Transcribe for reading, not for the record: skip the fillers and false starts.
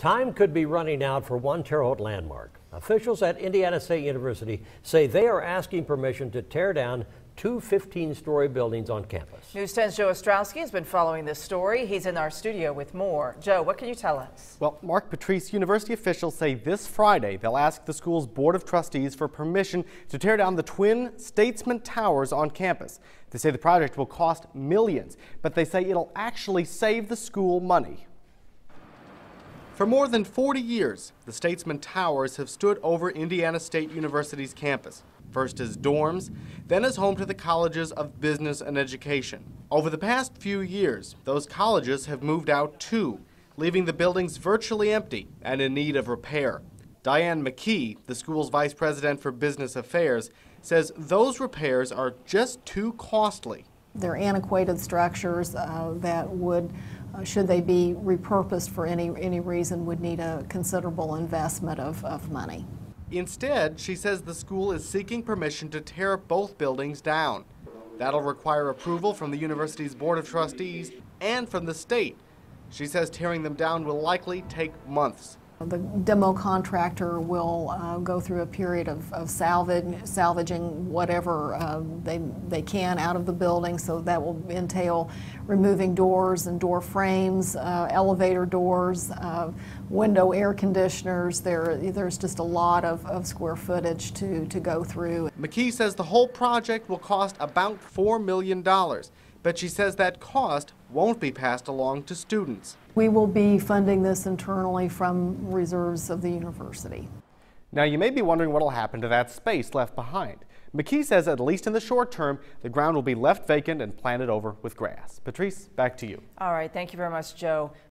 Time could be running out for one Terre Haute landmark. Officials at Indiana State University say they are asking permission to tear down two 15-story buildings on campus. News 10's Joe Ostrowski has been following this story. He's in our studio with more. Joe, what can you tell us? Well, Mark Patrice, university officials say this Friday they'll ask the school's Board of Trustees for permission to tear down the twin Statesman Towers on campus. They say the project will cost millions, but they say it'll actually save the school money. For more than 40 years, the Statesman Towers have stood over Indiana State University's campus, first as dorms, then as home to the colleges of business and education. Over the past few years, those colleges have moved out too, leaving the buildings virtually empty and in need of repair. Diane McKee, the school's vice president for business affairs, says those repairs are just too costly. They're antiquated structures that would, should they be repurposed for any reason, would need a considerable investment of money. Instead, she says the school is seeking permission to tear both buildings down. That'll require approval from the university's Board of Trustees and from the state. She says tearing them down will likely take months. The demo contractor will go through a period of salvaging whatever they can out of the building, so that will entail removing doors and door frames, elevator doors, window air conditioners. There's just a lot of square footage to go through. McKee says the whole project will cost about $4 million, but she says that cost won't be passed along to students. We will be funding this internally from reserves of the university. Now, you may be wondering what will happen to that space left behind. McKee says at least in the short term, the ground will be left vacant and planted over with grass. Patrice, back to you. All right, thank you very much, Joe.